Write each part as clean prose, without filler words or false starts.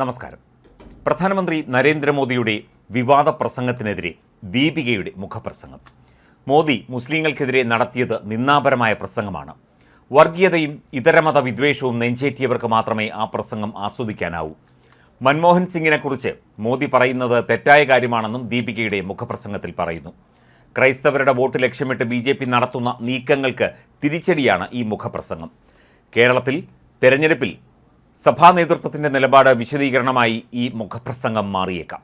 നമസ്കാരം. പ്രധാനമന്ത്രി നരേന്ദ്രമോദിയുടെ വിവാദ പ്രസംഗത്തിനെതിരെ ദീപികയുടെ മുഖപ്രസംഗം. മോദി മുസ്ലിങ്ങൾക്കെതിരെ നടത്തിയത് നിന്ദാപരമായ പ്രസംഗമാണ്. വർഗീയതയും ഇതരമത വിദ്വേഷവും നെഞ്ചേറ്റിയവർക്ക് മാത്രമേ ആ പ്രസംഗം ആസ്വദിക്കാനാവൂ. മൻമോഹൻ സിംഗിനെക്കുറിച്ച് മോദി പറയുന്നത് തെറ്റായ കാര്യമാണെന്നും ദീപികയുടെ മുഖപ്രസംഗത്തിൽ പറയുന്നു. ക്രൈസ്തവരുടെ വോട്ട് ലക്ഷ്യമിട്ട് BJP നടത്തുന്ന നീക്കങ്ങൾക്ക് തിരിച്ചടിയാണ് ഈ മുഖപ്രസംഗം. കേരളത്തിൽ തെരഞ്ഞെടുപ്പിൽ സഭാ നേതൃത്വത്തിൻ്റെ നിലപാട് വിശദീകരണമായി ഈ മുഖപ്രസംഗം മാറിയേക്കാം.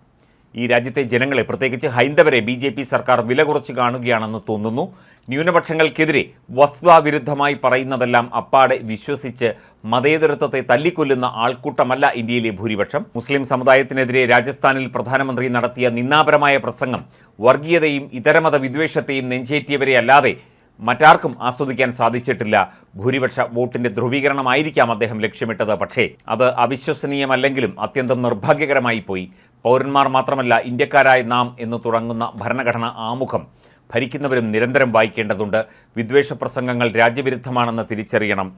ഈ രാജ്യത്തെ ജനങ്ങളെ, പ്രത്യേകിച്ച് ഹൈന്ദവരെ BJP സർക്കാർ വില കുറച്ച് കാണുകയാണെന്ന് തോന്നുന്നു. ന്യൂനപക്ഷങ്ങൾക്കെതിരെ വസ്തുതാവിരുദ്ധമായി പറയുന്നതെല്ലാം അപ്പാടെ വിശ്വസിച്ച് മതേതരത്വത്തെ തല്ലിക്കൊല്ലുന്ന ആൾക്കൂട്ടമല്ല ഇന്ത്യയിലെ ഭൂരിപക്ഷം. മുസ്ലിം സമുദായത്തിനെതിരെ രാജസ്ഥാനിൽ പ്രധാനമന്ത്രി നടത്തിയ നിന്ദാപരമായ പ്രസംഗം വർഗീയതയും ഇതരമത വിദ്വേഷത്തെയും നെഞ്ചേറ്റിയവരെ അല്ലാതെ മറ്റാർക്കും ആസ്വദിക്കാൻ സാധിച്ചിട്ടില്ല. ഭൂരിപക്ഷ വോട്ടിൻ്റെ ധ്രുവീകരണമായിരിക്കാം അദ്ദേഹം ലക്ഷ്യമിട്ടത്. പക്ഷേ അത് അവിശ്വസനീയമല്ലെങ്കിലും അത്യന്തം നിർഭാഗ്യകരമായി പോയി. പൗരന്മാർ മാത്രമല്ല, ഇന്ത്യക്കാരായ നാം എന്ന് തുടങ്ങുന്ന ഭരണഘടന ആമുഖം ഭരിക്കുന്നവരും നിരന്തരം വായിക്കേണ്ടതുണ്ട്. വിദ്വേഷ പ്രസംഗങ്ങൾ രാജ്യവിരുദ്ധമാണെന്ന് തിരിച്ചറിയണം.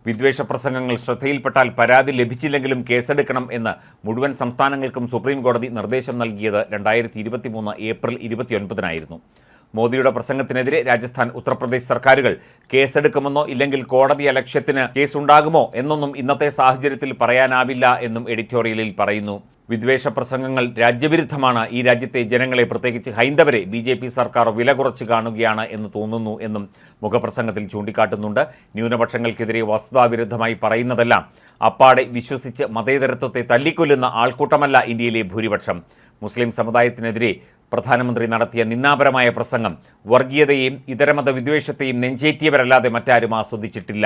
വിദ്വേഷ പ്രസംഗങ്ങൾ ശ്രദ്ധയിൽപ്പെട്ടാൽ പരാതി ലഭിച്ചില്ലെങ്കിലും കേസെടുക്കണം എന്ന് മുഴുവൻ സംസ്ഥാനങ്ങൾക്കും സുപ്രീം കോടതി നിർദ്ദേശം നൽകിയത് 2023 ഏപ്രിൽ 29-നായിരുന്നു. മോദിയുടെ പ്രസംഗത്തിനെതിരെ രാജസ്ഥാൻ, ഉത്തർപ്രദേശ് സർക്കാരുകൾ കേസെടുക്കുമെന്നോ ഇല്ലെങ്കിൽ കോടതി അലക്ഷ്യത്തിന് കേസുണ്ടാകുമോ എന്നൊന്നും ഇന്നത്തെ സാഹചര്യത്തിൽ പറയാനാവില്ല എന്നും എഡിറ്റോറിയലിൽ പറയുന്നു. വിദ്വേഷ പ്രസംഗങ്ങൾ രാജ്യവിരുദ്ധമാണ്. ഈ രാജ്യത്തെ ജനങ്ങളെ, പ്രത്യേകിച്ച് ഹൈന്ദവരെ BJP സർക്കാർ വില കുറച്ച് കാണുകയാണ് എന്ന് തോന്നുന്നു എന്നും മുഖപ്രസംഗത്തിൽ ചൂണ്ടിക്കാട്ടുന്നുണ്ട്. ന്യൂനപക്ഷങ്ങൾക്കെതിരെ വസ്തുതാവിരുദ്ധമായി പറയുന്നതെല്ലാം അപ്പാടെ വിശ്വസിച്ച് മതേതരത്വത്തെ തല്ലിക്കൊല്ലുന്ന ആൾക്കൂട്ടമല്ല ഇന്ത്യയിലെ ഭൂരിപക്ഷം. മുസ്ലിം സമുദായത്തിനെതിരെ പ്രധാനമന്ത്രി നടത്തിയ നിന്ദാപരമായ പ്രസംഗം വർഗീയതയെയും ഇതരമത വിദ്വേഷത്തെയും നെഞ്ചേറ്റിയവരല്ലാതെ മറ്റാരും ആസ്വദിച്ചിട്ടില്ല.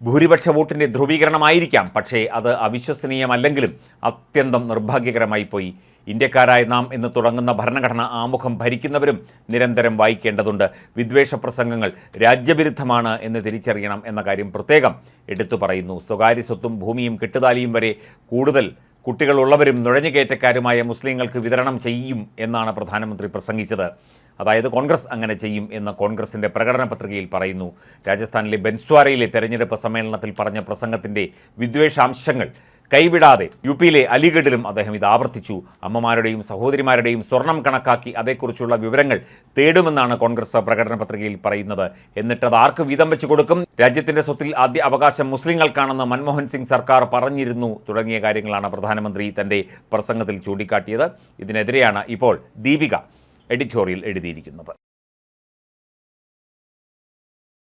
ഭൂരിപക്ഷ വോട്ടിൻ്റെ ധ്രുവീകരണമായിരിക്കാം, പക്ഷേ അത് അവിശ്വസനീയമല്ലെങ്കിലും അത്യന്തം നിർഭാഗ്യകരമായി പോയി. ഇന്ത്യക്കാരായ നാം എന്ന് തുടങ്ങുന്ന ഭരണഘടന ആമുഖം ഭരിക്കുന്നവരും നിരന്തരം വായിക്കേണ്ടതുണ്ട്. വിദ്വേഷ പ്രസംഗങ്ങൾ രാജ്യവിരുദ്ധമാണ് എന്ന് തിരിച്ചറിയണം എന്ന കാര്യം പ്രത്യേകം എടുത്തു പറയുന്നു. സ്വകാര്യ സ്വത്തും ഭൂമിയും കെട്ടുതാലിയും വരെ കൂടുതൽ കുട്ടികളുള്ളവരും നുഴഞ്ഞുകയറ്റക്കാരുമായ മുസ്ലിങ്ങൾക്ക് വിതരണം ചെയ്യും എന്നാണ് പ്രധാനമന്ത്രി പ്രസംഗിച്ചത്. അതായത് കോൺഗ്രസ് അങ്ങനെ ചെയ്യും എന്ന് കോൺഗ്രസിൻ്റെ പ്രകടന പത്രികയിൽ പറയുന്നു. രാജസ്ഥാനിലെ ബൻസ്വാരയിലെ തെരഞ്ഞെടുപ്പ് സമ്മേളനത്തിൽ പറഞ്ഞ പ്രസംഗത്തിൻ്റെ വിദ്വേഷാംശങ്ങൾ കൈവിടാതെ UPയിലെ അലിഗഡിലും അദ്ദേഹം ഇത് ആവർത്തിച്ചു. അമ്മമാരുടെയും സഹോദരിമാരുടെയും സ്വർണം കണക്കാക്കി അതേക്കുറിച്ചുള്ള വിവരങ്ങൾ തേടുമെന്നാണ് കോൺഗ്രസ് പ്രകടന പത്രികയിൽ പറയുന്നത്. എന്നിട്ടത് ആർക്ക് വീതം വെച്ച് കൊടുക്കും? രാജ്യത്തിൻ്റെ സ്വത്തിൽ ആദ്യ അവകാശം മുസ്ലിങ്ങൾക്കാണെന്ന് മൻമോഹൻ സിംഗ് സർക്കാർ പറഞ്ഞിരുന്നു തുടങ്ങിയ കാര്യങ്ങളാണ് പ്രധാനമന്ത്രി തൻ്റെ പ്രസംഗത്തിൽ ചൂണ്ടിക്കാട്ടിയത്. ഇതിനെതിരെയാണ് ഇപ്പോൾ ദീപിക എഡിറ്റോറിയൽ എഴുതിയിരിക്കുന്നത്.